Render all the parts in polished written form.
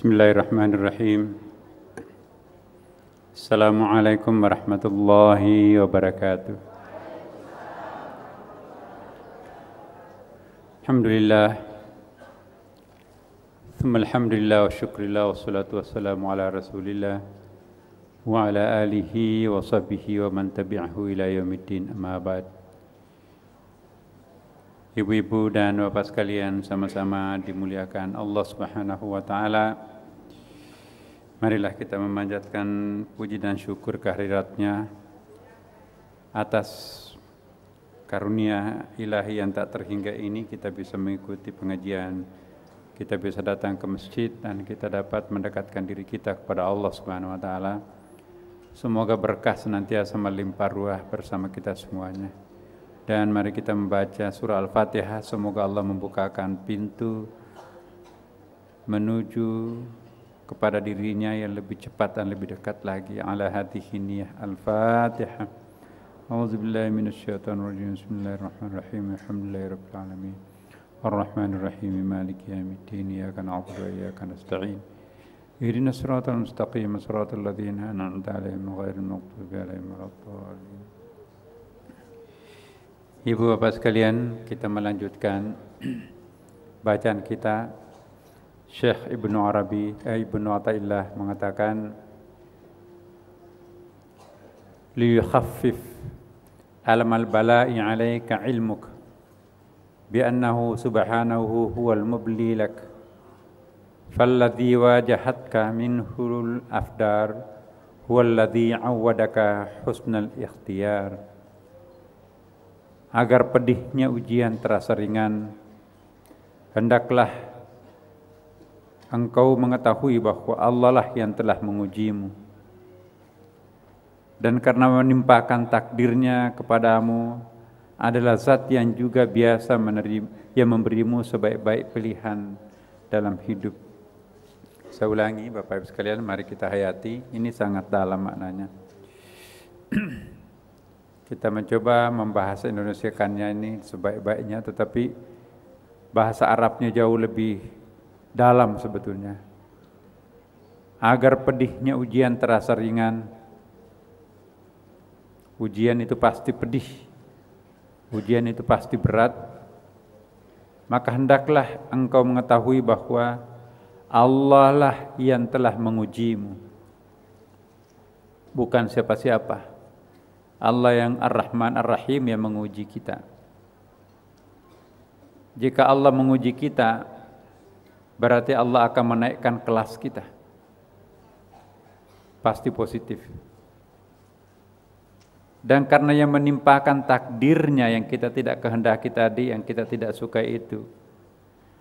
Bismillahirrahmanirrahim. Assalamualaikum warahmatullahi wabarakatuh. Alhamdulillah. Thumma alhamdulillah wa syukrillah wa salatu wassalamu ala rasulillah wa ala alihi wa sahbihi wa man tabi'ahu ila yaumiddin, amma ba'd. Ibu-ibu dan bapak sekalian, sama-sama dimuliakan Allah Subhanahu wa taala. Marilah kita memanjatkan puji dan syukur kehadiratnya atas karunia ilahi yang tak terhingga ini. Kita bisa mengikuti pengajian, kita bisa datang ke masjid, dan kita dapat mendekatkan diri kita kepada Allah Subhanahu wa taala. Semoga berkah senantiasa melimpah ruah bersama kita semuanya. Dan mari kita membaca surah Al-Fatihah. Semoga Allah membukakan pintu menuju kepada dirinya yang lebih cepat dan lebih dekat lagi. Ala hadihi niyah. Al-Fatihah. A'udzubillahi minasyaitonirrajim. Bismillahirrahmanirrahim. Alhamdulillahirabbil alamin. Arrahmanirrahim. Maliki yaumiddin. Iyyaka na'budu wa iyyaka nasta'in. Ihdinas siratal mustaqim. Siratal ladzina an'amta 'alaihim ghairil maghdubi 'alaihim waladdallin. Ibu bapak sekalian, kita melanjutkan bacaan kita. Syekh Ibnu Athaillah mengatakan, liyukhaffif alamal bala'i 'alaika 'ilmuk bi'annahu subhanahu huwal mubli lak falladhi wajahatka minhul afdar huwalladhi 'awwadaka husnal ikhtiyar. Agar pedihnya ujian terasa ringan, hendaklah engkau mengetahui bahwa Allah lah yang telah mengujimu. Dan karena menimpakan takdirnya kepadamu adalah zat yang juga biasa yang memberimu sebaik-baik pilihan dalam hidup. Saya ulangi Bapak Ibu sekalian, mari kita hayati, ini sangat dalam maknanya. Kita mencoba membahasa Indonesiakannya ini sebaik-baiknya, tetapi bahasa Arabnya jauh lebih dalam sebetulnya. Agar pedihnya ujian terasa ringan. Ujian itu pasti pedih. Ujian itu pasti berat. Maka hendaklah engkau mengetahui bahwa Allah lah yang telah mengujimu. Bukan siapa-siapa. Allah yang Ar-Rahman Ar-Rahim yang menguji kita. Jika Allah menguji kita, berarti Allah akan menaikkan kelas kita. Pasti positif. Dan karena yang menimpakan takdirnya yang kita tidak kehendaki tadi, yang kita tidak suka itu,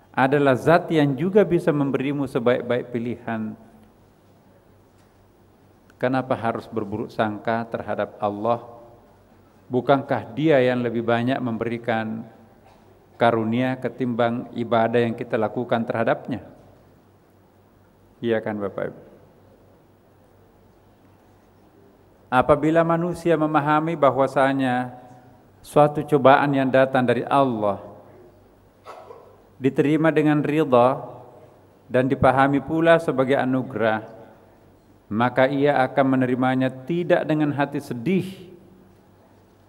adalah zat yang juga bisa memberimu sebaik-baik pilihan. Kenapa harus berburuk sangka terhadap Allah? Bukankah Dia yang lebih banyak memberikan karunia ketimbang ibadah yang kita lakukan terhadapnya? Iya kan Bapak Ibu? Apabila manusia memahami bahwasanya suatu cobaan yang datang dari Allah diterima dengan ridha dan dipahami pula sebagai anugerah, maka ia akan menerimanya tidak dengan hati sedih,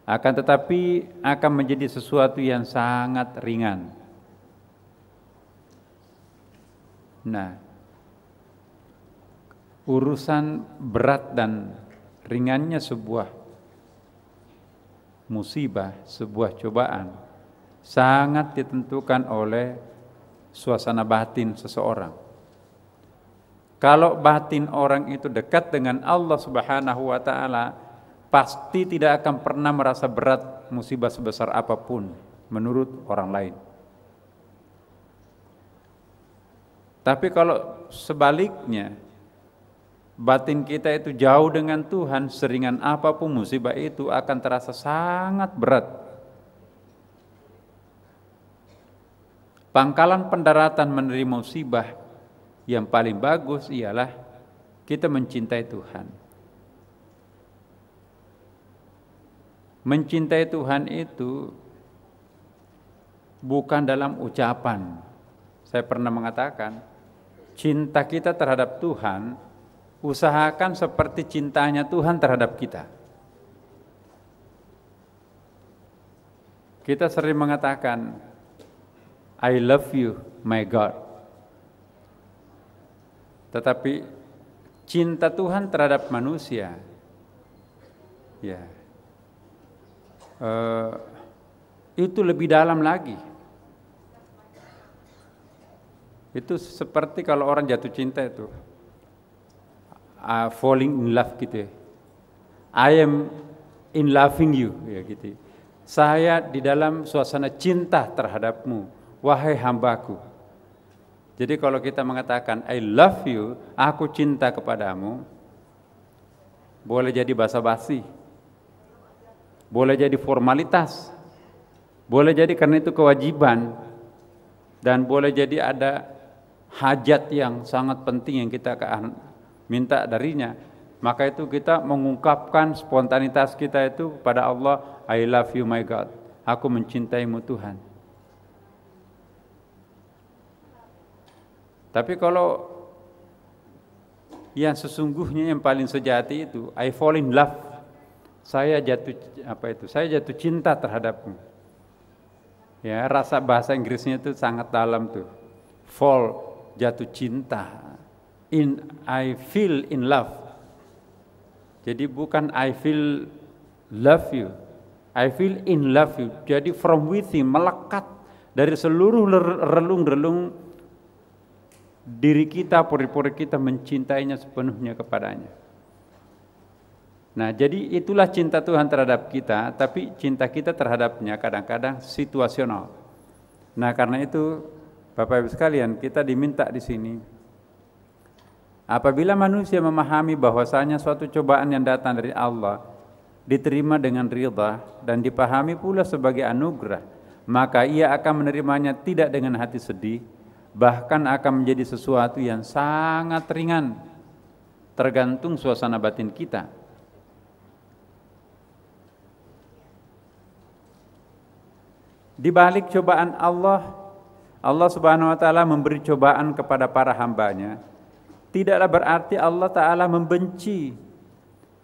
akan tetapi akan menjadi sesuatu yang sangat ringan. Nah, urusan berat dan ringannya sebuah musibah, sebuah cobaan, sangat ditentukan oleh suasana batin seseorang. Kalau batin orang itu dekat dengan Allah Subhanahu wa taala, pasti tidak akan pernah merasa berat musibah sebesar apapun menurut orang lain. Tapi kalau sebaliknya, batin kita itu jauh dengan Tuhan, seringan apapun musibah itu akan terasa sangat berat. Pangkalan pendaratan menerima musibah yang paling bagus ialah kita mencintai Tuhan. Mencintai Tuhan itu bukan dalam ucapan. Saya pernah mengatakan, cinta kita terhadap Tuhan, usahakan seperti cintanya Tuhan terhadap kita. Kita sering mengatakan, I love you, my God. Tetapi cinta Tuhan terhadap manusia, ya, itu lebih dalam lagi. Itu seperti kalau orang jatuh cinta itu, falling in love gitu ya. I am in loving you, ya gitu. Saya di dalam suasana cinta terhadapmu, wahai hambaku. Jadi kalau kita mengatakan I love you, aku cinta kepadamu, boleh jadi basa-basi, boleh jadi formalitas, boleh jadi karena itu kewajiban, dan boleh jadi ada hajat yang sangat penting yang kita akan minta darinya. Maka itu kita mengungkapkan spontanitas kita itu pada Allah, I love you my God, aku mencintaimu Tuhan. Tapi kalau yang sesungguhnya yang paling sejati itu I fall in love, saya jatuh cinta terhadapmu. Ya, rasa bahasa Inggrisnya itu sangat dalam tuh. Fall, jatuh cinta. I feel in love. Jadi bukan I feel love you, I feel in love you. Jadi from within, melekat dari seluruh relung-relung diri kita, pori-pori kita mencintainya sepenuhnya kepadanya. Nah, jadi itulah cinta Tuhan terhadap kita, tapi cinta kita terhadapnya kadang-kadang situasional. Nah, karena itu Bapak Ibu sekalian, kita diminta di sini, apabila manusia memahami bahwasanya suatu cobaan yang datang dari Allah diterima dengan ridha dan dipahami pula sebagai anugerah, maka ia akan menerimanya tidak dengan hati sedih, bahkan akan menjadi sesuatu yang sangat ringan, tergantung suasana batin kita. Di balik cobaan Allah Subhanahu wa taala memberi cobaan kepada para hambanya. Tidaklah berarti Allah Ta'ala membenci,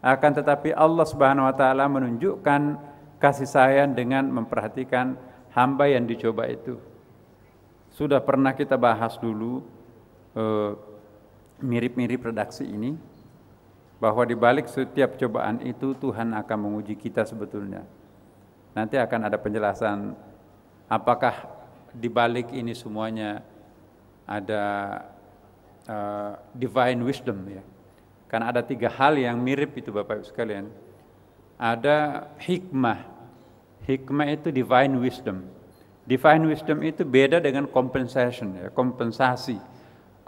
akan tetapi Allah Subhanahu wa Ta'ala menunjukkan kasih sayang dengan memperhatikan hamba yang dicoba itu. Sudah pernah kita bahas dulu mirip-mirip redaksi ini, bahwa di balik setiap cobaan itu Tuhan akan menguji kita sebetulnya. Nanti akan ada penjelasan apakah di balik ini semuanya ada divine wisdom, ya. Karena ada 3 hal yang mirip itu Bapak Ibu sekalian. Ada hikmah. Hikmah itu divine wisdom. Divine wisdom itu beda dengan compensation, ya, kompensasi.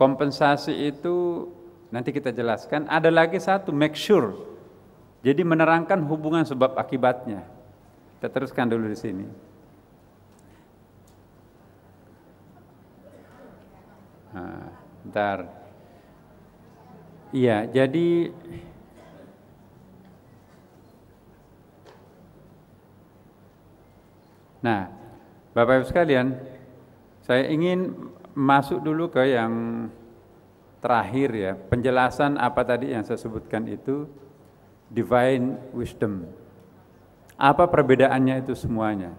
Kompensasi itu nanti kita jelaskan. Ada lagi satu, make sure. Jadi menerangkan hubungan sebab akibatnya. Kita teruskan dulu di sini. Bentar. Iya, jadi nah, Bapak Ibu sekalian, saya ingin masuk dulu ke yang terakhir, ya, penjelasan apa tadi yang saya sebutkan itu divine wisdom. Apa perbedaannya itu semuanya?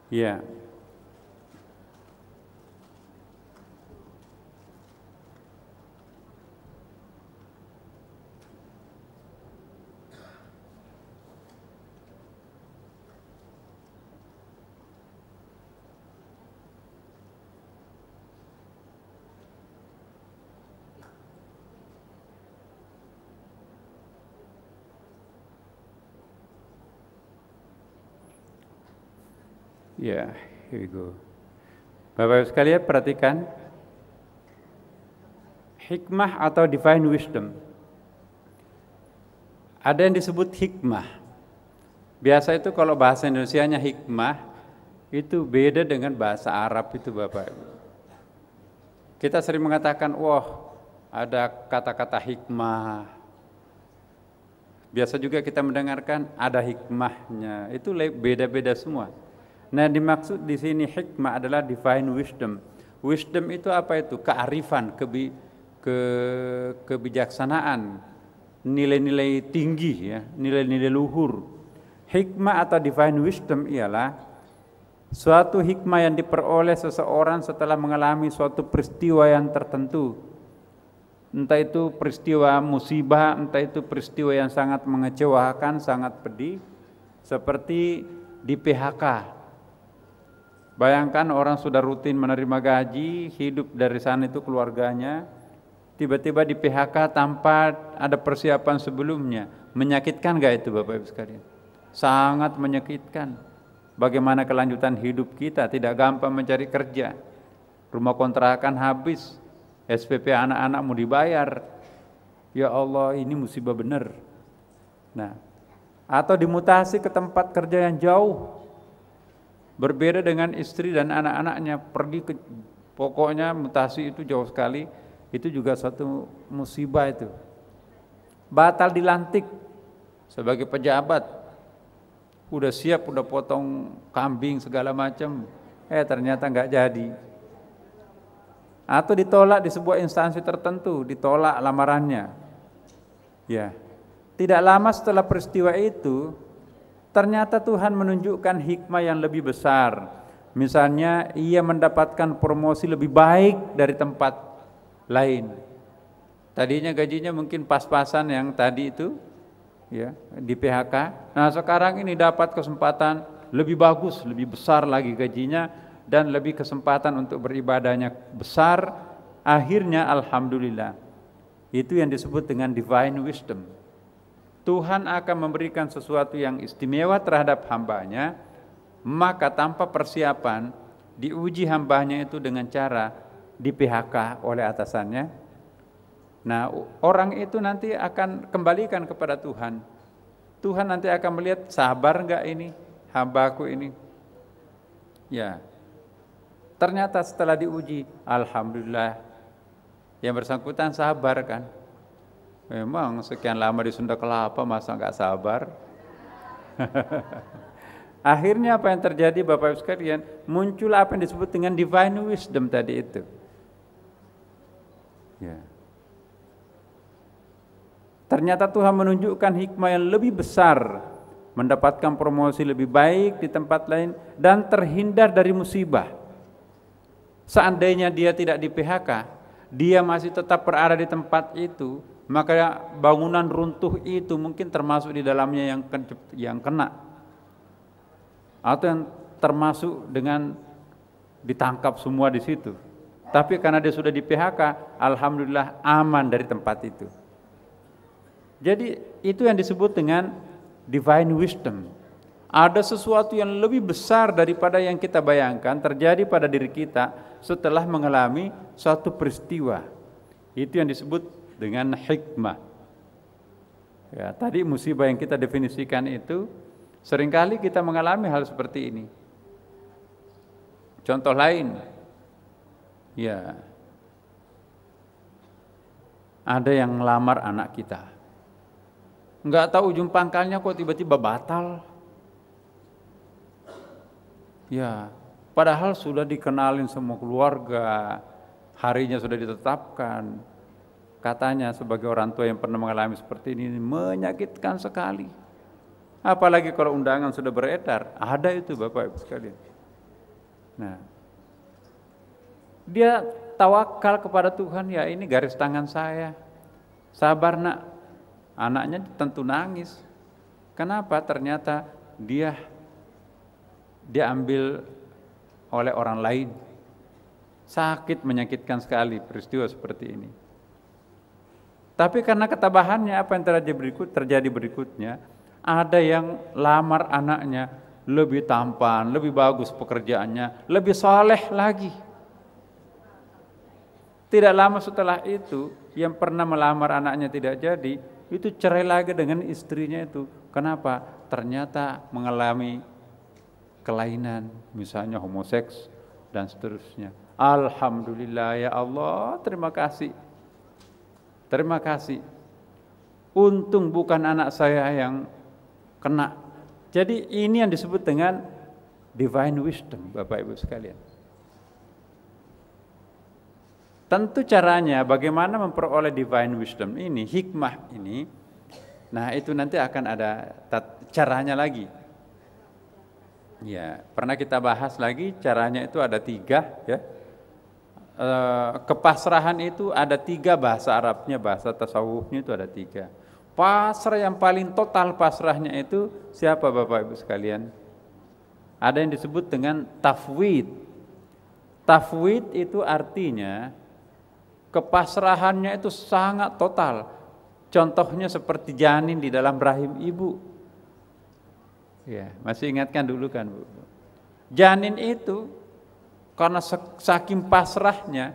Ya. Ya, here we go. Bapak Ibu sekalian perhatikan hikmah atau divine wisdom. Ada yang disebut hikmah. Biasa itu kalau bahasa Indonesianya hikmah itu beda dengan bahasa Arab itu Bapak Ibu. Kita sering mengatakan, wah ada kata-kata hikmah. Biasa juga kita mendengarkan ada hikmahnya. Itu beda-beda semua. Nah, dimaksud di sini hikmah adalah divine wisdom. Wisdom itu apa itu? Kearifan, kebijaksanaan, nilai-nilai tinggi ya, nilai-nilai luhur. Hikmah atau divine wisdom ialah suatu hikmah yang diperoleh seseorang setelah mengalami suatu peristiwa yang tertentu. Entah itu peristiwa musibah, entah itu peristiwa yang sangat mengecewakan, sangat pedih, seperti di PHK. Bayangkan orang sudah rutin menerima gaji, hidup dari sana itu keluarganya, tiba-tiba di PHK tanpa ada persiapan sebelumnya. Menyakitkan gak itu Bapak Ibu sekalian? Sangat menyakitkan. Bagaimana kelanjutan hidup kita? Tidak gampang mencari kerja, rumah kontrakan habis, SPP anak-anak mau dibayar. Ya Allah, ini musibah benar. Nah, atau dimutasi ke tempat kerja yang jauh, berbeda dengan istri dan anak-anaknya, pergi ke, pokoknya mutasi itu jauh sekali, itu juga satu musibah itu. Batal dilantik sebagai pejabat, udah siap, udah potong kambing segala macam, ternyata nggak jadi. Atau ditolak di sebuah instansi tertentu, ditolak lamarannya. Ya, tidak lama setelah peristiwa itu, ternyata Tuhan menunjukkan hikmah yang lebih besar. Misalnya, ia mendapatkan promosi lebih baik dari tempat lain. Tadinya gajinya mungkin pas-pasan yang tadi itu, ya, di PHK. Nah, sekarang ini dapat kesempatan lebih bagus, lebih besar lagi gajinya, dan lebih kesempatan untuk beribadahnya besar. Akhirnya alhamdulillah, itu yang disebut dengan divine wisdom. Tuhan akan memberikan sesuatu yang istimewa terhadap hambanya, maka tanpa persiapan diuji hambanya itu dengan cara di PHK oleh atasannya. Nah, orang itu nanti akan kembalikan kepada Tuhan. Tuhan nanti akan melihat sabar enggak ini hambaku ini. Ya, ternyata setelah diuji, alhamdulillah, yang bersangkutan sabar kan. Memang sekian lama di Sunda Kelapa masa nggak sabar? Akhirnya apa yang terjadi Bapak Ibu sekalian? Muncul apa yang disebut dengan divine wisdom tadi itu. Ya. Ternyata Tuhan menunjukkan hikmah yang lebih besar, mendapatkan promosi lebih baik di tempat lain, dan terhindar dari musibah. Seandainya dia tidak di PHK, dia masih tetap berada di tempat itu, maka bangunan runtuh itu mungkin termasuk di dalamnya yang kena, atau yang termasuk dengan ditangkap semua di situ. Tapi karena dia sudah di PHK, alhamdulillah aman dari tempat itu. Jadi itu yang disebut dengan divine wisdom. Ada sesuatu yang lebih besar daripada yang kita bayangkan terjadi pada diri kita setelah mengalami suatu peristiwa. Itu yang disebut dengan hikmah. Ya, tadi musibah yang kita definisikan itu, seringkali kita mengalami hal seperti ini. Contoh lain, ya, ada yang melamar anak kita. Enggak tahu ujung pangkalnya kok tiba-tiba batal. Ya, padahal sudah dikenalin semua keluarga, harinya sudah ditetapkan. Katanya sebagai orang tua yang pernah mengalami seperti ini, menyakitkan sekali. Apalagi kalau undangan sudah beredar, ada itu Bapak Ibu sekalian. Nah, dia tawakal kepada Tuhan, ya ini garis tangan saya. Sabar nak. Anaknya tentu nangis. Kenapa? Ternyata dia diambil oleh orang lain. Sakit, menyakitkan sekali peristiwa seperti ini. Tapi karena ketabahannya, apa yang terjadi berikutnya, ada yang lamar anaknya lebih tampan, lebih bagus pekerjaannya, lebih saleh lagi. Tidak lama setelah itu, yang pernah melamar anaknya tidak jadi, itu cerai lagi dengan istrinya itu. Kenapa? Ternyata mengalami kelainan, misalnya homoseks dan seterusnya. Alhamdulillah, ya Allah, terima kasih. Terima kasih. Untung bukan anak saya yang kena. Jadi ini yang disebut dengan divine wisdom, Bapak Ibu sekalian. Tentu caranya bagaimana memperoleh divine wisdom ini, hikmah ini. Nah, itu nanti akan ada caranya lagi. Ya, pernah kita bahas lagi caranya itu ada 3 ya. Kepasrahan itu ada 3 bahasa Arabnya, bahasa tasawufnya itu ada 3. Pasrah yang paling total pasrahnya itu siapa Bapak Ibu sekalian? Ada yang disebut dengan tafwid. Tafwid itu artinya kepasrahannya itu sangat total. Contohnya seperti janin di dalam rahim ibu. Ya, masih ingatkan dulu kan Bu? Janin itu karena saking pasrahnya,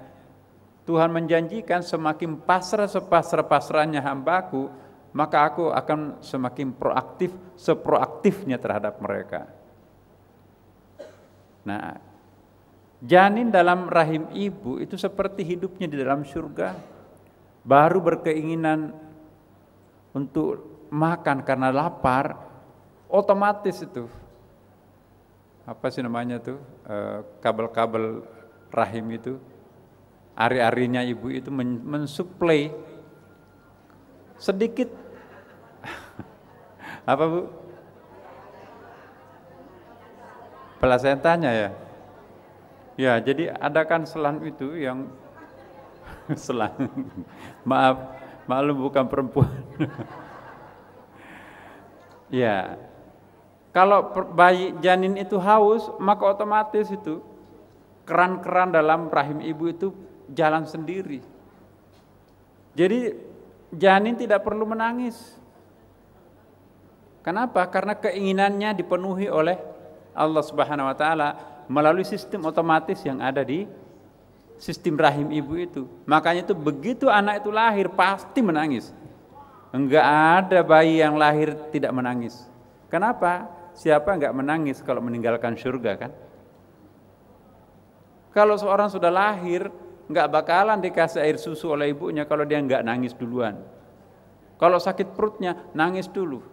Tuhan menjanjikan semakin pasrah sepasrah-pasrahnya hambaku, maka aku akan semakin proaktif, seproaktifnya terhadap mereka. Nah, janin dalam rahim ibu itu seperti hidupnya di dalam surga, baru berkeinginan untuk makan karena lapar, otomatis itu apa sih namanya tuh, kabel-kabel rahim itu, ari-arinya ibu itu mensuplai sedikit apa Bu? Plasentanya ya. Ya, jadi ada kan selang itu yang selang. Maklum bukan perempuan. Ya. Kalau bayi janin itu haus, maka otomatis itu keran-keran dalam rahim ibu itu jalan sendiri. Jadi janin tidak perlu menangis. Kenapa? Karena keinginannya dipenuhi oleh Allah Subhanahu wa taala melalui sistem otomatis yang ada di sistem rahim ibu itu. Makanya itu begitu anak itu lahir pasti menangis. Enggak ada bayi yang lahir tidak menangis. Kenapa? Siapa enggak menangis kalau meninggalkan surga kan? Kalau seorang sudah lahir, enggak bakalan dikasih air susu oleh ibunya kalau dia enggak nangis duluan. Kalau sakit perutnya, nangis dulu.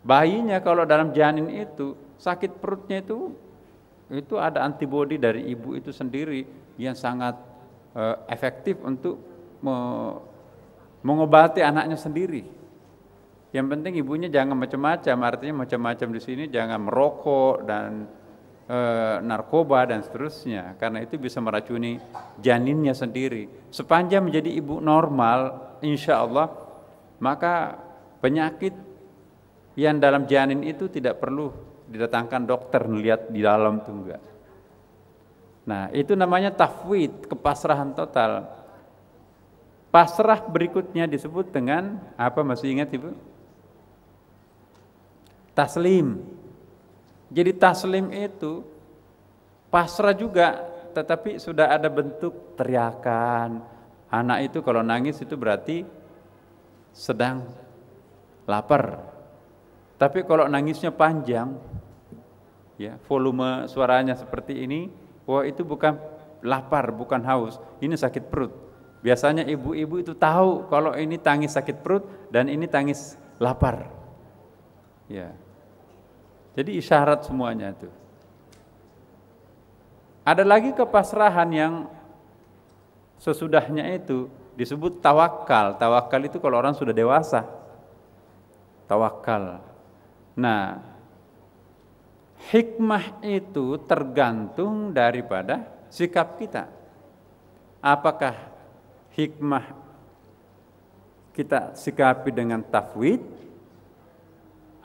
Bayinya kalau dalam janin itu, sakit perutnya itu ada antibodi dari ibu itu sendiri yang sangat efektif untuk mengobati anaknya sendiri. Yang penting ibunya jangan macam-macam, artinya macam-macam di sini jangan merokok dan narkoba dan seterusnya, karena itu bisa meracuni janinnya sendiri. Sepanjang menjadi ibu normal, insya Allah, maka penyakit yang dalam janin itu tidak perlu didatangkan dokter melihat di dalam tuh enggak. Nah, itu namanya tafwid, kepasrahan total. Pasrah berikutnya disebut dengan apa, masih ingat Ibu? Taslim. Jadi taslim itu pasrah juga, tetapi sudah ada bentuk teriakan. Anak itu kalau nangis itu berarti sedang lapar. Tapi kalau nangisnya panjang, ya, volume suaranya seperti ini, wah itu bukan lapar, bukan haus, ini sakit perut. Biasanya ibu-ibu itu tahu kalau ini tangis sakit perut dan ini tangis lapar. Ya. Jadi isyarat semuanya itu. Ada lagi kepasrahan yang sesudahnya itu disebut tawakal. Tawakal itu kalau orang sudah dewasa. Tawakal. Nah, hikmah itu tergantung daripada sikap kita. Apakah hikmah kita sikapi dengan tafwid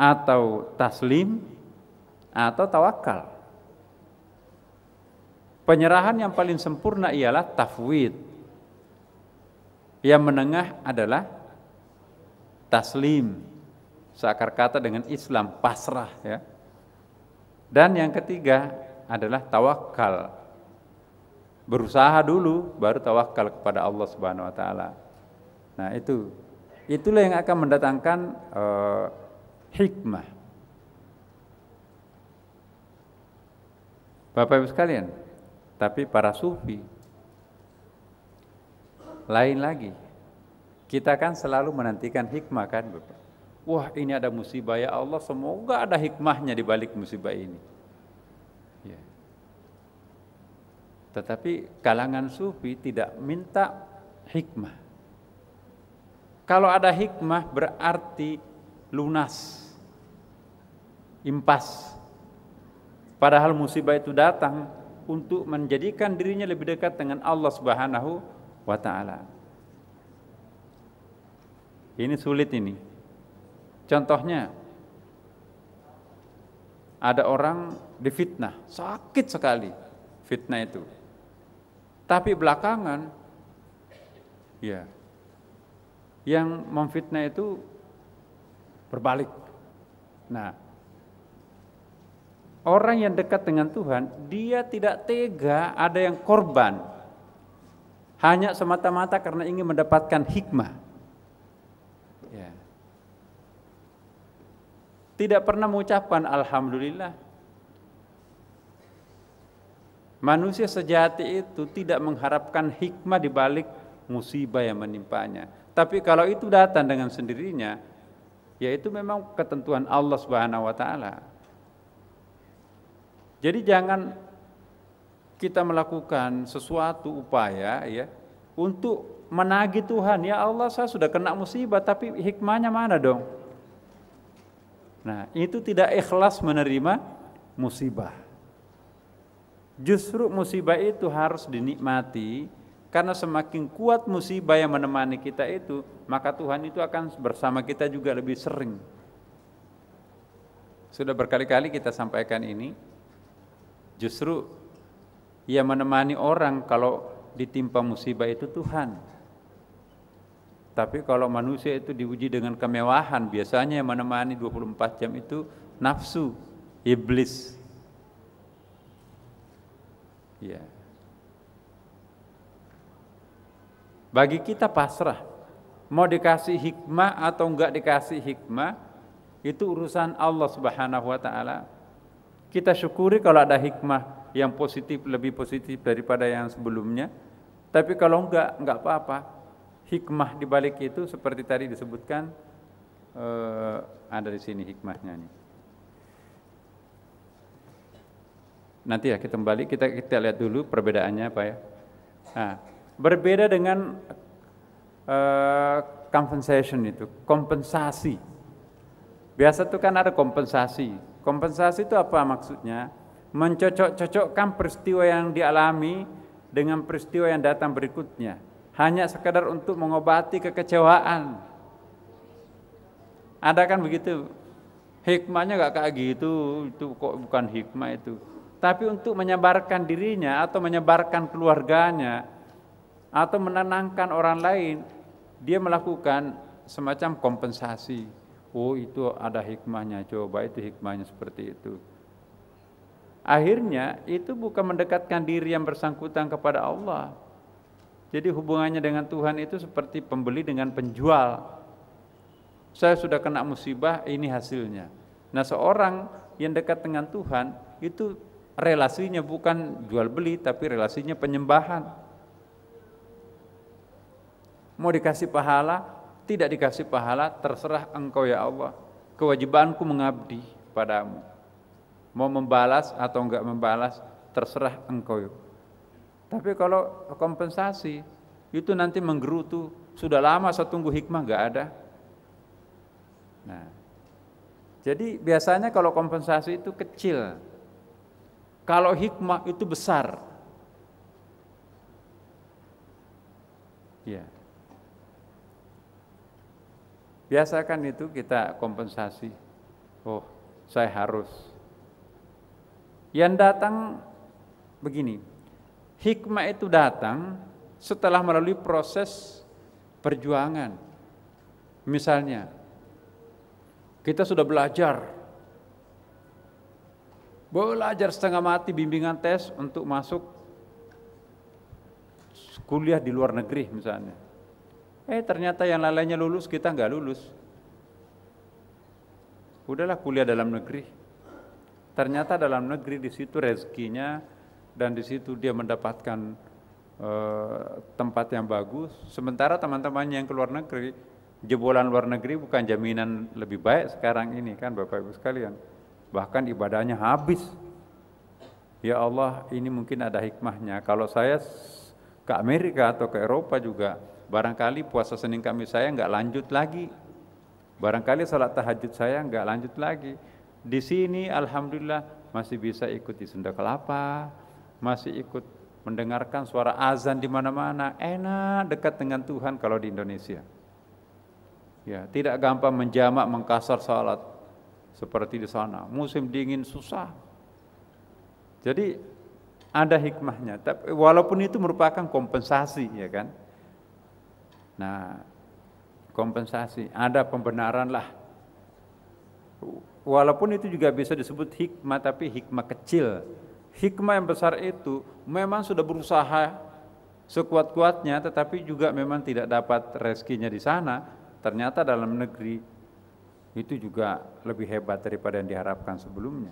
atau taslim atau tawakal. Penyerahan yang paling sempurna ialah tafwid. Yang menengah adalah taslim, seakar kata dengan Islam, pasrah ya. Dan yang ketiga adalah tawakal. Berusaha dulu baru tawakal kepada Allah Subhanahu wa taala. Nah, itulah yang akan mendatangkan hikmah. Bapak Ibu sekalian, tapi para sufi lain lagi. Kita kan selalu menantikan hikmah kan, Bapak. Wah, ini ada musibah, ya Allah, semoga ada hikmahnya di balik musibah ini. Ya. Tetapi kalangan sufi tidak minta hikmah. Kalau ada hikmah berarti lunas, impas. Padahal musibah itu datang untuk menjadikan dirinya lebih dekat dengan Allah Subhanahu wa ta'ala. Ini sulit ini. Contohnya, ada orang difitnah, sakit sekali fitnah itu. Tapi belakangan, ya, yang memfitnah itu berbalik. Nah, orang yang dekat dengan Tuhan, dia tidak tega ada yang korban hanya semata-mata karena ingin mendapatkan hikmah. Ya. Tidak pernah mengucapkan alhamdulillah. Manusia sejati itu tidak mengharapkan hikmah di balik musibah yang menimpanya. Tapi kalau itu datang dengan sendirinya, ya itu memang ketentuan Allah Subhanahu wa ta'ala. Jadi jangan kita melakukan sesuatu upaya ya untuk menagih Tuhan, ya Allah, saya sudah kena musibah tapi hikmahnya mana dong? Nah, itu tidak ikhlas menerima musibah. Justru musibah itu harus dinikmati, karena semakin kuat musibah yang menemani kita itu, maka Tuhan itu akan bersama kita juga lebih sering. Sudah berkali-kali kita sampaikan ini, justru yang menemani orang kalau ditimpa musibah itu Tuhan. Tapi kalau manusia itu diuji dengan kemewahan, biasanya yang menemani 24 jam itu nafsu, iblis. Ya. Bagi kita pasrah, mau dikasih hikmah atau enggak dikasih hikmah, itu urusan Allah Subhanahu wa ta'ala. Kita syukuri kalau ada hikmah yang positif, lebih positif daripada yang sebelumnya. Tapi kalau enggak apa-apa. Hikmah di balik itu seperti tadi disebutkan, ada di sini hikmahnya nih. Nanti ya kita kembali, kita lihat dulu perbedaannya apa ya. Nah, berbeda dengan compensation itu, kompensasi. Biasa tuh kan ada kompensasi. Kompensasi itu apa maksudnya? Mencocok-cocokkan peristiwa yang dialami dengan peristiwa yang datang berikutnya. Hanya sekadar untuk mengobati kekecewaan. Ada kan begitu? Hikmahnya gak kayak gitu, itu kok bukan hikmah itu. Tapi untuk menyebarkan dirinya atau menyebarkan keluarganya atau menenangkan orang lain, dia melakukan semacam kompensasi. Oh, itu ada hikmahnya, coba itu hikmahnya seperti itu. Akhirnya itu bukan mendekatkan diri yang bersangkutan kepada Allah. Jadi hubungannya dengan Tuhan itu seperti pembeli dengan penjual. Saya sudah kena musibah, ini hasilnya. Nah, seorang yang dekat dengan Tuhan itu relasinya bukan jual beli, tapi relasinya penyembahan. Mau dikasih pahala, tidak dikasih pahala, terserah engkau ya Allah. Kewajibanku mengabdi padamu. Mau membalas atau enggak membalas, terserah engkau. Tapi kalau kompensasi itu nanti menggerutu, sudah lama saya tunggu hikmah enggak ada. Nah, jadi biasanya kalau kompensasi itu kecil, kalau hikmah itu besar. Ya. Biasakan itu kita kompensasi. Oh, saya harus. Yang datang begini. Hikmah itu datang setelah melalui proses perjuangan. Misalnya, kita sudah belajar setengah mati bimbingan tes untuk masuk kuliah di luar negeri misalnya. Ternyata yang lainnya lulus, kita nggak lulus. Udahlah kuliah dalam negeri. Ternyata dalam negeri di situ rezekinya dan di situ dia mendapatkan tempat yang bagus. Sementara teman-teman yang ke luar negeri, jebolan luar negeri bukan jaminan lebih baik sekarang ini kan Bapak Ibu sekalian. Bahkan ibadahnya habis. Ya Allah, ini mungkin ada hikmahnya. Kalau saya ke Amerika atau ke Eropa juga, barangkali puasa Senin Kamis saya nggak lanjut lagi. Barangkali salat tahajud saya nggak lanjut lagi. Di sini alhamdulillah masih bisa ikut di Sunda Kelapa, masih ikut mendengarkan suara azan di mana-mana, enak dekat dengan Tuhan kalau di Indonesia. Ya, tidak gampang menjamak mengkasar salat seperti di sana. Musim dingin susah. Jadi ada hikmahnya. Tapi walaupun itu merupakan kompensasi, ya kan? Nah, kompensasi, ada pembenaran lah. Walaupun itu juga bisa disebut hikmah, tapi hikmah kecil. Hikmah yang besar itu memang sudah berusaha sekuat-kuatnya, tetapi juga memang tidak dapat rezekinya di sana. Ternyata dalam negeri itu juga lebih hebat daripada yang diharapkan sebelumnya.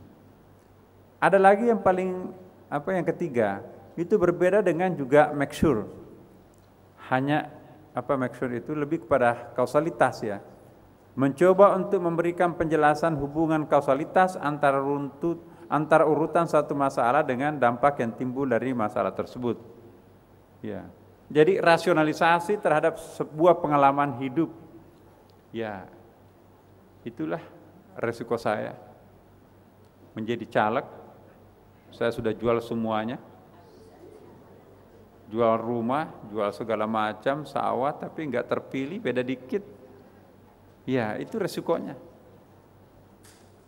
Ada lagi yang paling yang ketiga, itu berbeda dengan juga make sure. Hanya make sure itu lebih kepada kausalitas ya. Mencoba untuk memberikan penjelasan hubungan kausalitas antara urutan satu masalah dengan dampak yang timbul dari masalah tersebut. Ya. Jadi rasionalisasi terhadap sebuah pengalaman hidup. Ya. Itulah resiko saya menjadi caleg. Saya sudah jual semuanya. Jual rumah, jual segala macam, sawah, tapi enggak terpilih, beda dikit. Ya, itu resikonya.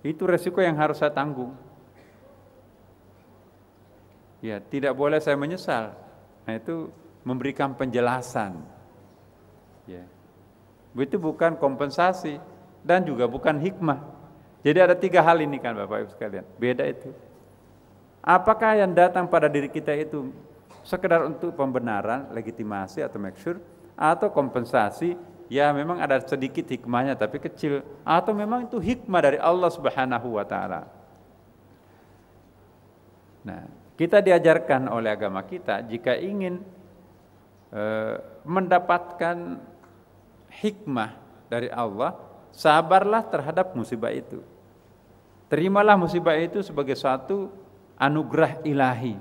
Itu resiko yang harus saya tanggung. Ya, tidak boleh saya menyesal. Nah, itu memberikan penjelasan. Ya. Itu bukan kompensasi dan juga bukan hikmah. Jadi ada 3 hal ini kan Bapak Ibu sekalian. Beda itu. Apakah yang datang pada diri kita itu sekedar untuk pembenaran, legitimasi atau make sure, atau kompensasi? Ya memang ada sedikit hikmahnya tapi kecil, atau memang itu hikmah dari Allah Subhanahu wa taala. Nah, kita diajarkan oleh agama kita jika ingin mendapatkan hikmah dari Allah, sabarlah terhadap musibah itu. Terimalah musibah itu sebagai suatu anugerah ilahi.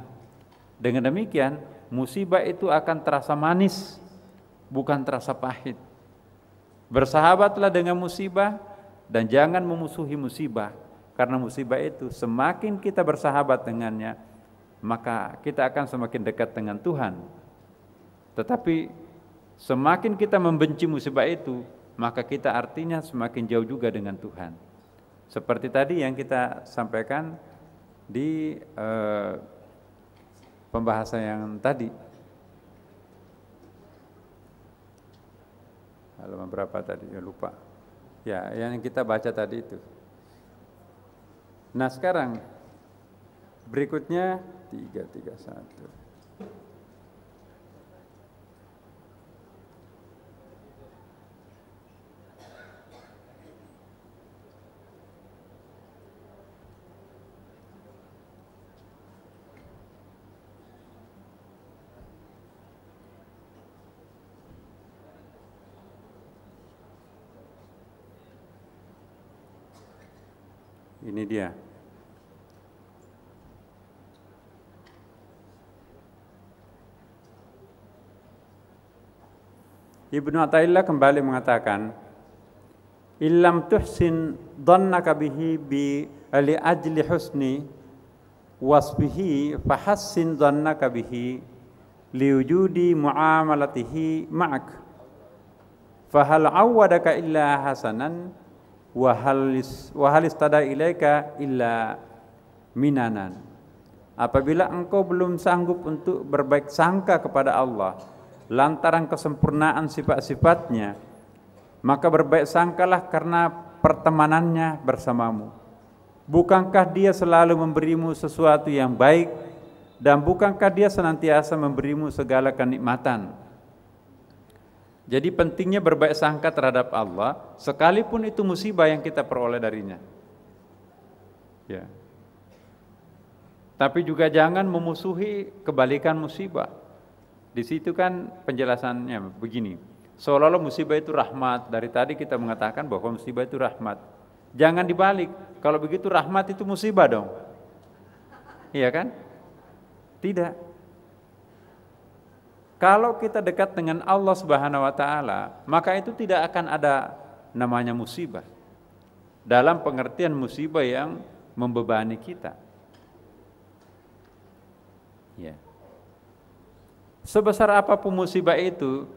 Dengan demikian, musibah itu akan terasa manis, bukan terasa pahit. Bersahabatlah dengan musibah dan jangan memusuhi musibah, karena musibah itu semakin kita bersahabat dengannya, maka kita akan semakin dekat dengan Tuhan. Tetapi semakin kita membenci musibah itu, maka kita artinya semakin jauh juga dengan Tuhan. Seperti tadi yang kita sampaikan di pembahasan yang tadi. Halaman berapa tadi? Ya lupa. Ya, yang kita baca tadi itu. Nah, sekarang berikutnya 331. Ini dia. Ibnu Athaillah kembali mengatakan, "Illam tuhsin dhannaka bihi bi li ajli husni wasbihi fahassin dhannaka bihi li wujudi muamalatihi ma'ak. Fahal awwadaka illa hasanan wa hal istada ilaika illa minanan." Apabila engkau belum sanggup untuk berbaik sangka kepada Allah lantaran kesempurnaan sifat-sifatnya, maka berbaik sangkalah karena pertemanannya bersamamu. Bukankah dia selalu memberimu sesuatu yang baik, dan bukankah dia senantiasa memberimu segala kenikmatan? Jadi pentingnya berbaik sangka terhadap Allah, sekalipun itu musibah yang kita peroleh darinya. Ya. Tapi juga jangan memusuhi kebalikan musibah. Di situ kan penjelasannya begini. Seolah-olah musibah itu rahmat. Dari tadi kita mengatakan bahwa musibah itu rahmat. Jangan dibalik. Kalau begitu rahmat itu musibah dong. Iya kan? Tidak. Kalau kita dekat dengan Allah Subhanahu wa taala, maka itu tidak akan ada namanya musibah. Dalam pengertian musibah yang membebani kita. Ya. Sebesar apapun musibah itu,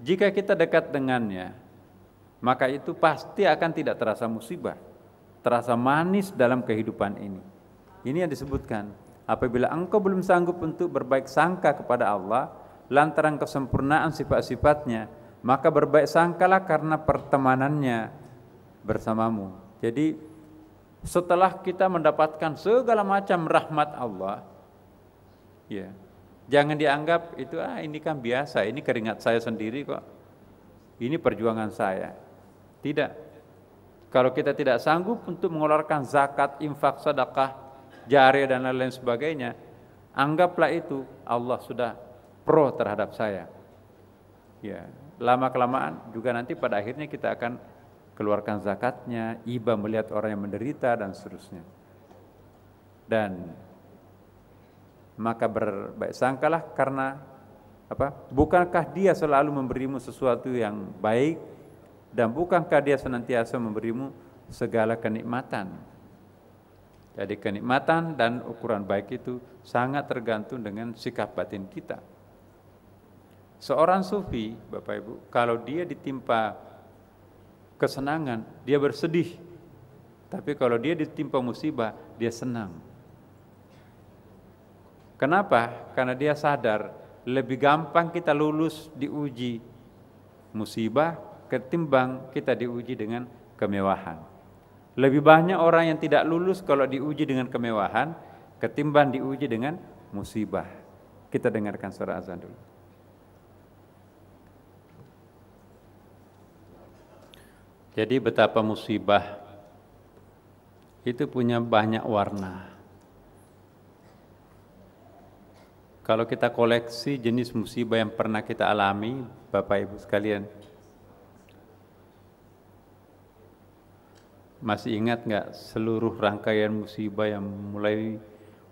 jika kita dekat dengannya, maka itu pasti akan tidak terasa musibah. Terasa manis dalam kehidupan ini. Ini yang disebutkan. Apabila engkau belum sanggup untuk berbaik sangka kepada Allah, lantaran kesempurnaan sifat-sifatnya, maka berbaik sangkalah karena pertemanannya bersamamu. Jadi setelah kita mendapatkan segala macam rahmat Allah, ya, jangan dianggap itu ini kan biasa, ini keringat saya sendiri kok, ini perjuangan saya. Tidak. Kalau kita tidak sanggup untuk mengeluarkan zakat, infak, sedekah, jariah dan lain-lain sebagainya, anggaplah itu Allah sudah pro terhadap saya. Ya, lama kelamaan juga nanti pada akhirnya kita akan keluarkan zakatnya, iba melihat orang yang menderita dan seterusnya. Dan maka berbaik sangkalah karena apa? Bukankah dia selalu memberimu sesuatu yang baik, dan bukankah dia senantiasa memberimu segala kenikmatan? Jadi kenikmatan dan ukuran baik itu sangat tergantung dengan sikap batin kita. Seorang sufi, Bapak Ibu, kalau dia ditimpa kesenangan, dia bersedih. Tapi kalau dia ditimpa musibah, dia senang. Kenapa? Karena dia sadar lebih gampang kita lulus diuji musibah ketimbang kita diuji dengan kemewahan. Lebih banyak orang yang tidak lulus kalau diuji dengan kemewahan ketimbang diuji dengan musibah. Kita dengarkan suara azan dulu. Jadi betapa musibah itu punya banyak warna. Kalau kita koleksi jenis musibah yang pernah kita alami, Bapak Ibu sekalian, masih ingat nggak seluruh rangkaian musibah yang mulai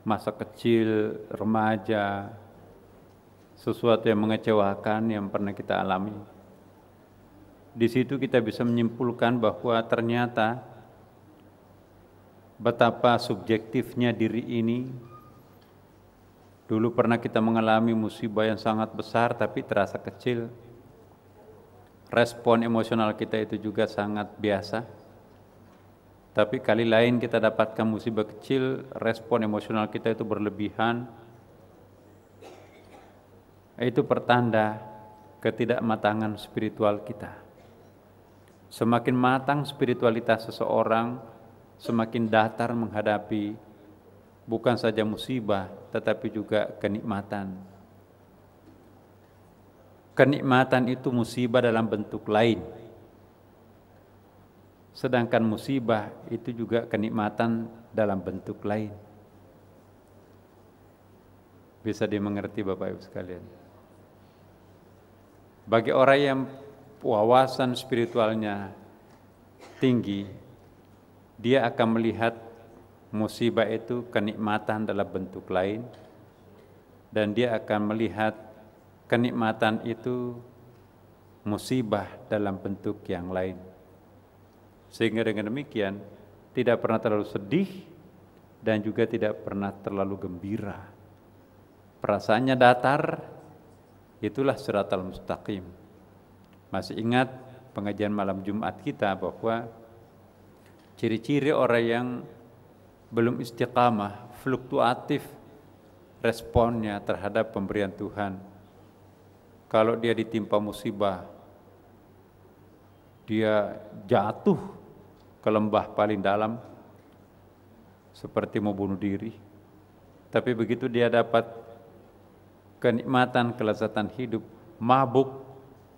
masa kecil, remaja, sesuatu yang mengecewakan yang pernah kita alami? Di situ kita bisa menyimpulkan bahwa ternyata betapa subjektifnya diri ini. Dulu pernah kita mengalami musibah yang sangat besar tapi terasa kecil. Respon emosional kita itu juga sangat biasa. Tapi kali lain kita dapatkan musibah kecil, respon emosional kita itu berlebihan. Itu pertanda ketidakmatangan spiritual kita. Semakin matang spiritualitas seseorang, semakin datar menghadapi bukan saja musibah, tetapi juga kenikmatan. Kenikmatan itu musibah dalam bentuk lain. Sedangkan musibah itu juga kenikmatan dalam bentuk lain. Bisa dimengerti Bapak Ibu sekalian. Bagi orang yang wawasan spiritualnya tinggi, dia akan melihat musibah itu kenikmatan dalam bentuk lain, dan dia akan melihat kenikmatan itu musibah dalam bentuk yang lain. Sehingga dengan demikian tidak pernah terlalu sedih dan juga tidak pernah terlalu gembira. Perasaannya datar, itulah siratal mustaqim. Masih ingat pengajian malam Jumat kita bahwa ciri-ciri orang yang belum istiqamah, fluktuatif responnya terhadap pemberian Tuhan. Kalau dia ditimpa musibah, dia jatuh ke lembah paling dalam seperti mau bunuh diri. Tapi begitu dia dapat kenikmatan, kelezatan hidup, mabuk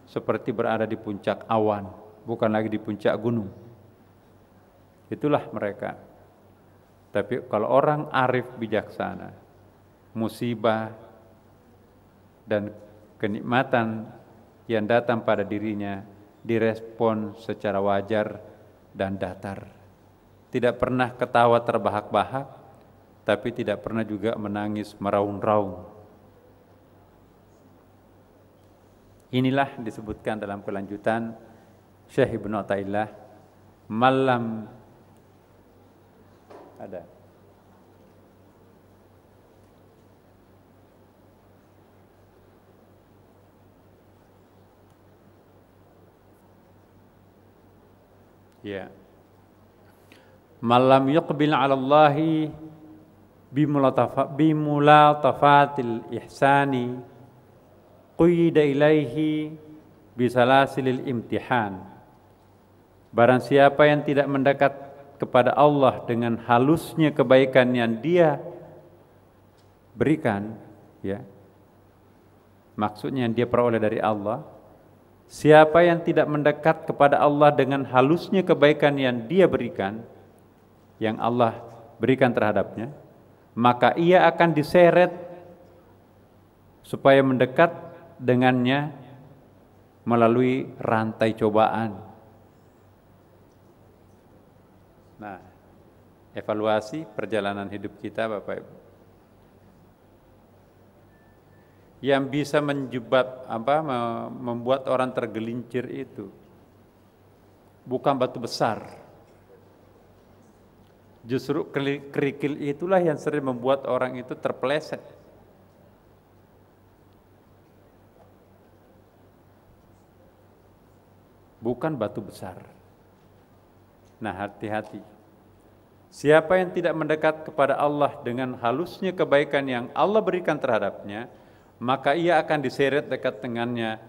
seperti berada di puncak awan, bukan lagi di puncak gunung. Itulah mereka. Tapi kalau orang arif bijaksana, musibah dan kenikmatan yang datang pada dirinya direspon secara wajar dan datar. Tidak pernah ketawa terbahak-bahak, tapi tidak pernah juga menangis meraung-raung. Inilah disebutkan dalam kelanjutan Syekh Ibnu Athaillah, malam ada. Ya. Malam yuqbil 'ala Allahi bimulatafatil ihsani quyida ilaihi bisalasilil imtihan. Barang siapa yang tidak mendekat kepada Allah dengan halusnya kebaikan yang Dia berikan, ya. Maksudnya yang dia peroleh dari Allah. Siapa yang tidak mendekat kepada Allah dengan halusnya kebaikan yang Dia berikan, yang Allah berikan terhadapnya, maka ia akan diseret supaya mendekat dengannya melalui rantai cobaan. Nah, evaluasi perjalanan hidup kita Bapak Ibu. Yang bisa membuat orang tergelincir itu bukan batu besar. Justru kerikil itulah yang sering membuat orang itu terpeleset. Bukan batu besar. Nah, hati-hati. Siapa yang tidak mendekat kepada Allah dengan halusnya kebaikan yang Allah berikan terhadapnya, maka ia akan diseret dekat dengannya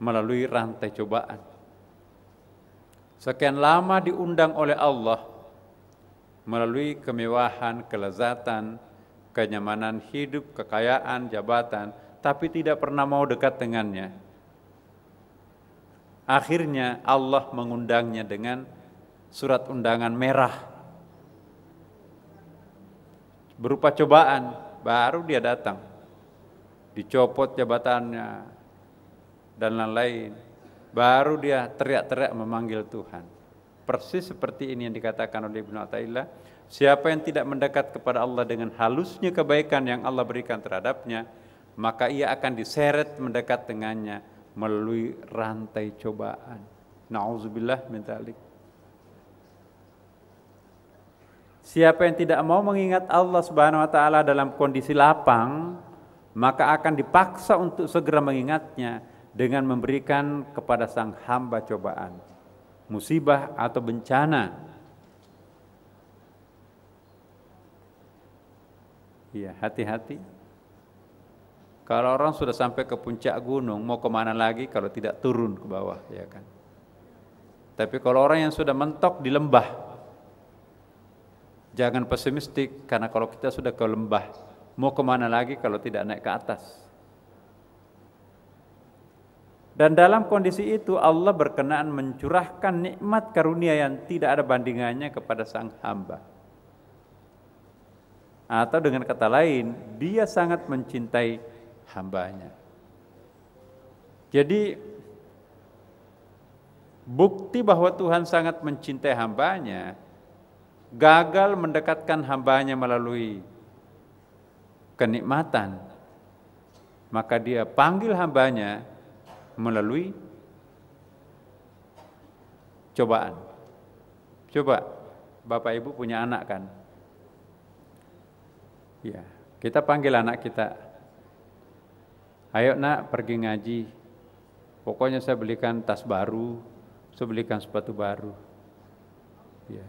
melalui rantai cobaan. Sekian lama diundang oleh Allah melalui kemewahan, kelezatan, kenyamanan hidup, kekayaan, jabatan, tapi tidak pernah mau dekat dengannya. Akhirnya Allah mengundangnya dengan surat undangan merah berupa cobaan, baru dia datang. Dicopot jabatannya dan lain-lain, baru dia teriak-teriak memanggil Tuhan. Persis seperti ini yang dikatakan oleh Ibnu Athaillah, siapa yang tidak mendekat kepada Allah dengan halusnya kebaikan yang Allah berikan terhadapnya, maka ia akan diseret mendekat dengannya melalui rantai cobaan. Na'udzubillah min dzalik. Siapa yang tidak mau mengingat Allah Subhanahu wa taala dalam kondisi lapang, maka akan dipaksa untuk segera mengingatnya dengan memberikan kepada sang hamba cobaan, musibah atau bencana. Iya, hati-hati. Kalau orang sudah sampai ke puncak gunung, mau kemana lagi kalau tidak turun ke bawah, ya kan? Tapi kalau orang yang sudah mentok di lembah, jangan pesimistik, karena kalau kita sudah ke lembah, mau kemana lagi kalau tidak naik ke atas? Dan dalam kondisi itu Allah berkenaan mencurahkan nikmat karunia yang tidak ada bandingannya kepada sang hamba. Atau dengan kata lain, Dia sangat mencintai hambanya. Jadi bukti bahwa Tuhan sangat mencintai hambanya, gagal mendekatkan hambanya melalui kenikmatan, maka Dia panggil hambanya melalui cobaan. Coba Bapak Ibu punya anak kan? Ya, kita panggil anak kita, ayo nak pergi ngaji, pokoknya saya belikan tas baru, saya belikan sepatu baru. Ya.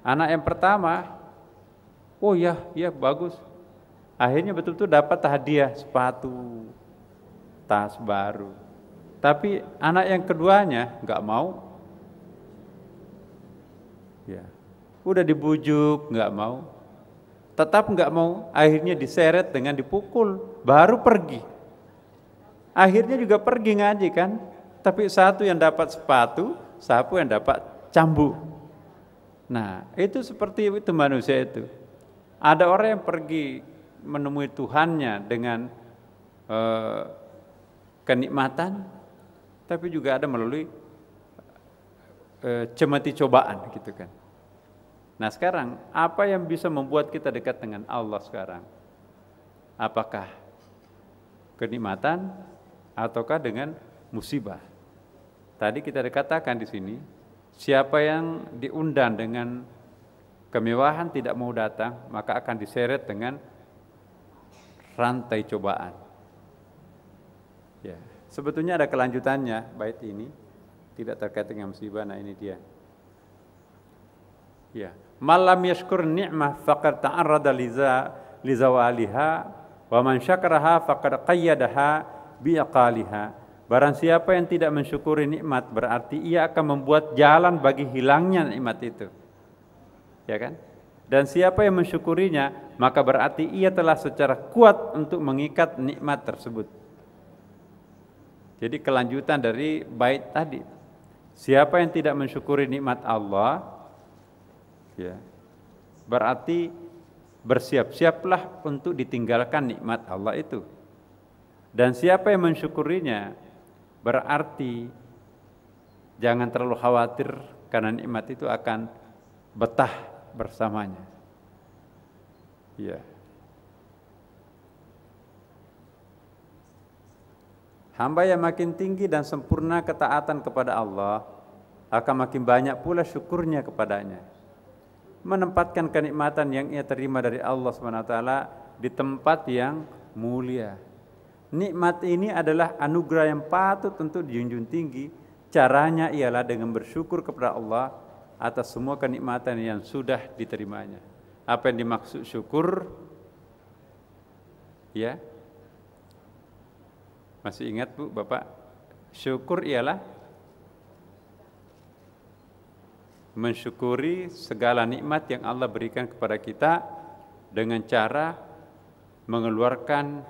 Anak yang pertama, oh ya bagus. Akhirnya betul-betul dapat hadiah sepatu, tas baru. Tapi anak yang keduanya nggak mau. Ya, udah dibujuk nggak mau, tetap nggak mau. Akhirnya diseret dengan dipukul, baru pergi. Akhirnya juga pergi ngaji kan. Tapi satu yang dapat sepatu, satu yang dapat cambuk. Nah, itu seperti itu manusia itu. Ada orang yang pergi menemui Tuhannya dengan kenikmatan, tapi juga ada melalui cemeti cobaan gitu kan. Nah sekarang apa yang bisa membuat kita dekat dengan Allah sekarang? Apakah kenikmatan ataukah dengan musibah? Tadi kita dikatakan di sini, siapa yang diundang dengan kemewahan tidak mau datang, maka akan diseret dengan rantai cobaan. Ya, sebetulnya ada kelanjutannya bait ini, tidak terkait dengan musibah. Nah ini dia. Ya, malam yashkur ni'mah faqad ta'arrada lizawaliha wa man syakaraha faqad qayyadaha biaqaliha. Barang siapa yang tidak mensyukuri nikmat berarti ia akan membuat jalan bagi hilangnya nikmat itu. Ya kan? Dan siapa yang mensyukurinya maka berarti ia telah secara kuat untuk mengikat nikmat tersebut. Jadi kelanjutan dari bait tadi. Siapa yang tidak mensyukuri nikmat Allah, ya, berarti bersiap-siaplah untuk ditinggalkan nikmat Allah itu. Dan siapa yang mensyukurinya, berarti jangan terlalu khawatir karena nikmat itu akan betah bersamanya. Ya. Hamba yang makin tinggi dan sempurna ketaatan kepada Allah akan makin banyak pula syukurnya kepadanya. Menempatkan kenikmatan yang ia terima dari Allah SWT di tempat yang mulia. Nikmat ini adalah anugerah yang patut untuk dijunjung tinggi. Caranya ialah dengan bersyukur kepada Allah atas semua kenikmatan yang sudah diterimanya. Apa yang dimaksud syukur? Ya, masih ingat Bu, Bapak? Syukur ialah mensyukuri segala nikmat yang Allah berikan kepada kita dengan cara mengeluarkan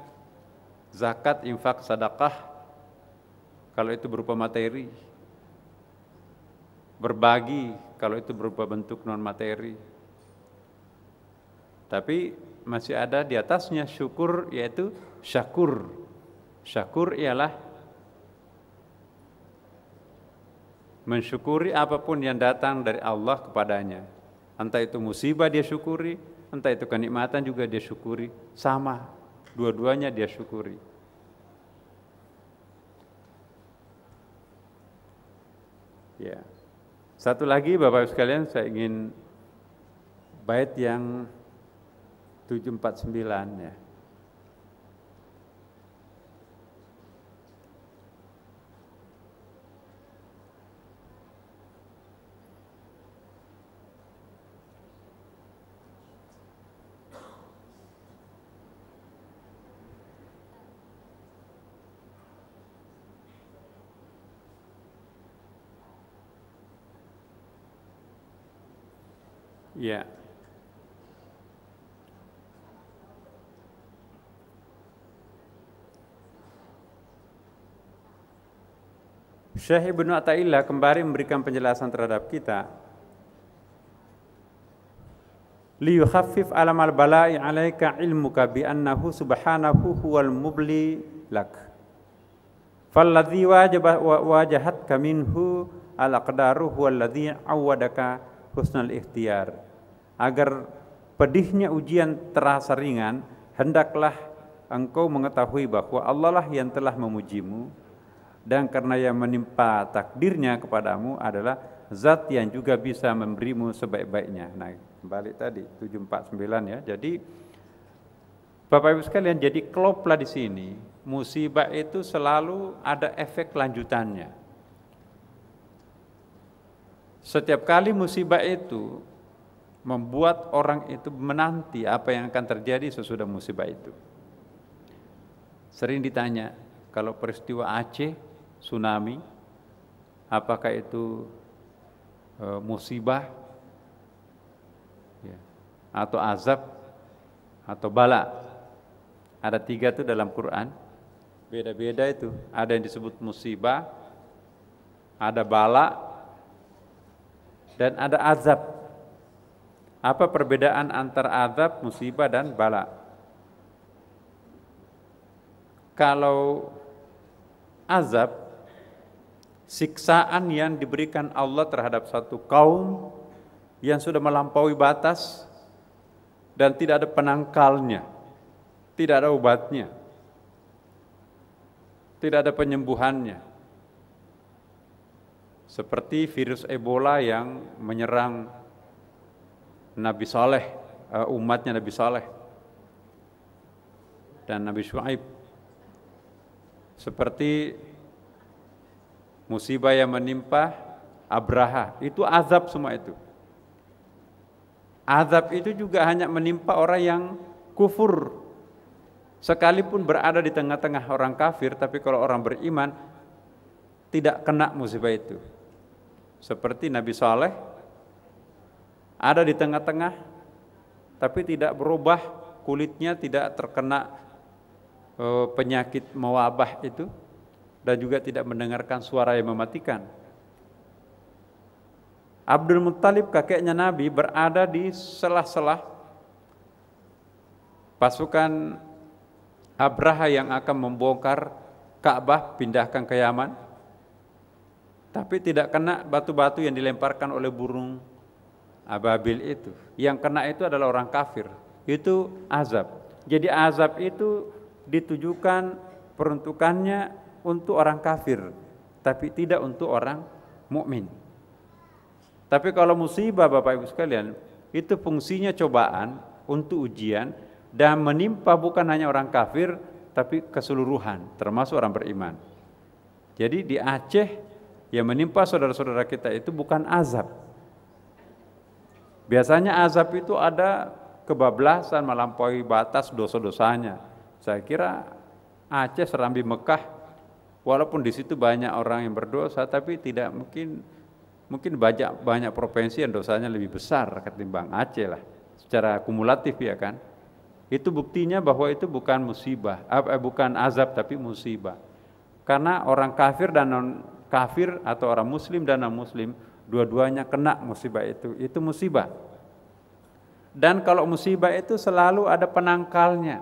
zakat, infak, sedekah kalau itu berupa materi, berbagi kalau itu berupa bentuk non materi. Tapi masih ada di atasnya syukur, yaitu syakur. Syakur ialah mensyukuri apapun yang datang dari Allah kepadanya. Entah itu musibah dia syukuri, entah itu kenikmatan juga dia syukuri. Sama, dua-duanya dia syukuri. Ya. Satu lagi Bapak Ibu sekalian, saya ingin bait yang 749 ya. Ya. Syekh Ibnu Athaillah kembali memberikan penjelasan terhadap kita. Liyukhaffif alamal bala'i 'alaika ilmuka bi annahu subhanahu huwal mubli lak. Falladhi wajahatka minhu al-aqdaru huwallazi 'awwadaka husnal ikhtiyar. Agar pedihnya ujian terasa ringan, hendaklah engkau mengetahui bahwa Allah lah yang telah memujimu, dan karena yang menimpa takdirnya kepadamu adalah zat yang juga bisa memberimu sebaik-baiknya. Nah, kembali tadi 749 ya. Jadi Bapak Ibu sekalian, jadi kloplah di sini, musibah itu selalu ada efek lanjutannya. Setiap kali musibah itu membuat orang itu menanti apa yang akan terjadi sesudah musibah itu. Sering ditanya, kalau peristiwa Aceh, tsunami, apakah itu musibah ya, atau azab atau bala? Ada 3 itu dalam Quran, beda-beda itu. Ada yang disebut musibah, ada bala, dan ada azab. Apa perbedaan antara azab, musibah, dan bala? kalau azab, siksaan yang diberikan Allah terhadap satu kaum yang sudah melampaui batas dan tidak ada penangkalnya, tidak ada obatnya, tidak ada penyembuhannya. Seperti virus Ebola yang menyerang Nabi Saleh, umatnya Nabi Saleh dan Nabi Syuaib. Seperti musibah yang menimpa Abraha, itu azab semua itu. Azab itu juga hanya menimpa orang yang kufur. Sekalipun berada di tengah-tengah orang kafir, tapi kalau orang beriman tidak kena musibah itu. Seperti Nabi Saleh ada di tengah-tengah tapi tidak berubah, kulitnya tidak terkena penyakit mewabah itu, dan juga tidak mendengarkan suara yang mematikan. Abdul Muttalib kakeknya Nabi berada di sela-sela pasukan Abraha yang akan membongkar Ka'bah, pindahkan ke Yaman, tapi tidak kena batu-batu yang dilemparkan oleh burung ababil itu. Yang kena itu adalah orang kafir. Itu azab. Jadi azab itu ditujukan peruntukannya untuk orang kafir, tapi tidak untuk orang mukmin. Tapi kalau musibah Bapak Ibu sekalian, itu fungsinya cobaan untuk ujian dan menimpa bukan hanya orang kafir, tapi keseluruhan, termasuk orang beriman. Jadi di Aceh yang menimpa saudara-saudara kita itu bukan azab. Biasanya azab itu ada kebablasan, melampaui batas dosa-dosanya. Saya kira Aceh, Serambi, Mekah, walaupun di situ banyak orang yang berdosa, tapi tidak mungkin banyak provinsi yang dosanya lebih besar ketimbang Aceh lah, secara kumulatif ya kan. Itu buktinya bahwa itu bukan musibah, bukan azab tapi musibah. Karena orang kafir dan non kafir atau orang muslim dan non muslim dua-duanya kena musibah itu musibah. Dan kalau musibah itu selalu ada penangkalnya.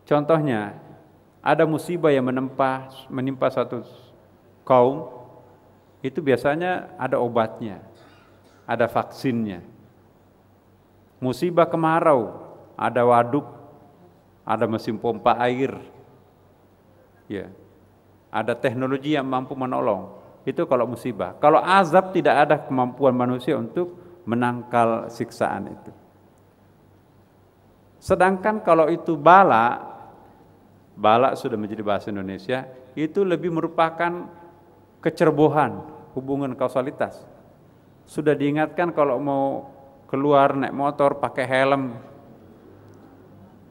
Contohnya, ada musibah yang menimpa satu kaum, itu biasanya ada obatnya, ada vaksinnya. Musibah kemarau, ada waduk, ada mesin pompa air, ya, ada teknologi yang mampu menolong. Itu kalau musibah. Kalau azab tidak ada kemampuan manusia untuk menangkal siksaan itu. Sedangkan kalau itu bala sudah menjadi bahasa Indonesia, itu lebih merupakan kecerobohan, hubungan kausalitas. Sudah diingatkan kalau mau keluar naik motor pakai helm.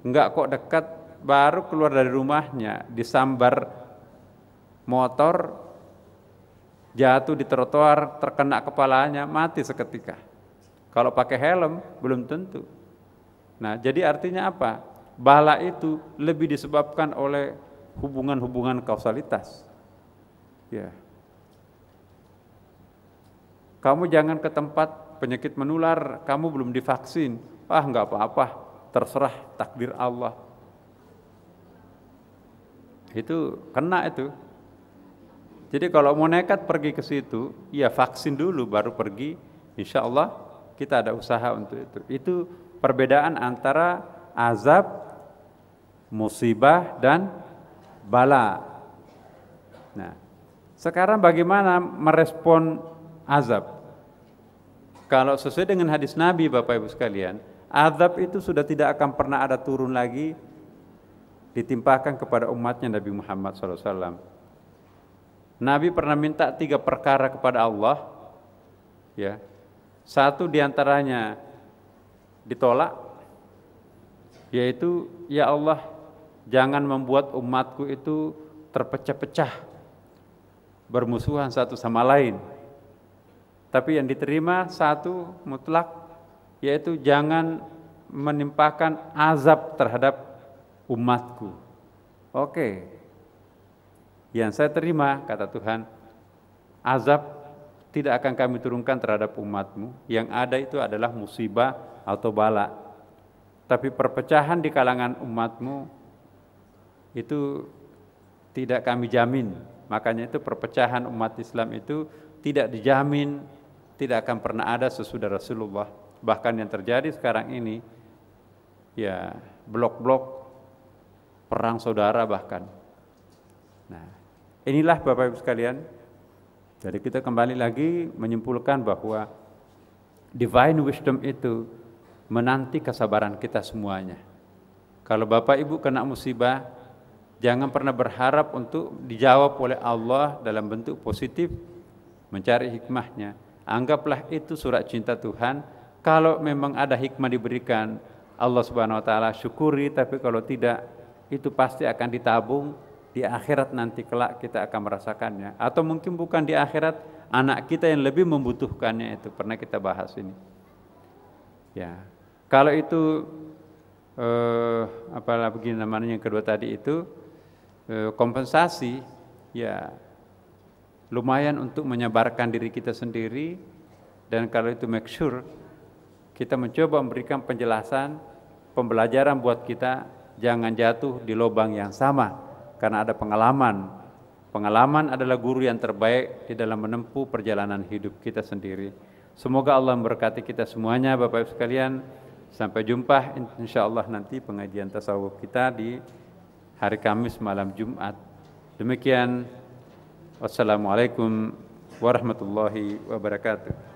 Enggak kok dekat, baru keluar dari rumahnya disambar motor, jatuh di trotoar, terkena kepalanya, mati seketika. Kalau pakai helm belum tentu. Nah, jadi artinya apa? Bala itu lebih disebabkan oleh hubungan-hubungan kausalitas. Ya. Kamu jangan ke tempat penyakit menular, kamu belum divaksin. Enggak apa-apa, terserah takdir Allah. Itu kena itu. Jadi kalau mau nekat pergi ke situ, ya vaksin dulu baru pergi. Insya Allah kita ada usaha untuk itu. Itu perbedaan antara azab, musibah, dan bala. Nah, sekarang bagaimana merespon azab? Kalau sesuai dengan hadis Nabi Bapak Ibu sekalian, azab itu sudah tidak akan pernah ada turun lagi ditimpakan kepada umatnya Nabi Muhammad SAW. Nabi pernah minta 3 perkara kepada Allah, ya. 1 diantaranya ditolak, yaitu ya Allah jangan membuat umatku itu terpecah-pecah, bermusuhan satu sama lain. Tapi yang diterima 1 mutlak, yaitu jangan menimpakan azab terhadap umatku. Oke. Yang saya terima, kata Tuhan, azab tidak akan kami turunkan terhadap umatmu. Yang ada itu adalah musibah atau bala. Tapi perpecahan di kalangan umatmu itu tidak kami jamin. Makanya itu perpecahan umat Islam itu tidak dijamin, tidak akan pernah ada sesudah Rasulullah. Bahkan yang terjadi sekarang ini, ya blok-blok perang saudara bahkan. Nah, inilah Bapak Ibu sekalian. Jadi kita kembali lagi menyimpulkan bahwa divine wisdom itu menanti kesabaran kita semuanya. Kalau Bapak Ibu kena musibah, jangan pernah berharap untuk dijawab oleh Allah dalam bentuk positif, mencari hikmahnya. Anggaplah itu surat cinta Tuhan. Kalau memang ada hikmah diberikan, Allah Subhanahu wa taala syukuri, tapi kalau tidak, itu pasti akan ditabung di akhirat, nanti kelak kita akan merasakannya. Atau mungkin bukan di akhirat, anak kita yang lebih membutuhkannya, itu pernah kita bahas ini. Ya, kalau itu apalah begini namanya yang kedua tadi itu kompensasi, ya lumayan untuk menyabarkan diri kita sendiri. Dan kalau itu make sure kita mencoba memberikan penjelasan, pembelajaran buat kita, jangan jatuh di lubang yang sama. Karena ada pengalaman. Pengalaman adalah guru yang terbaik di dalam menempuh perjalanan hidup kita sendiri. Semoga Allah memberkati kita semuanya Bapak Ibu sekalian. Sampai jumpa insyaallah nanti pengajian tasawuf kita di hari Kamis malam Jumat. Demikian. Wassalamualaikum warahmatullahi wabarakatuh.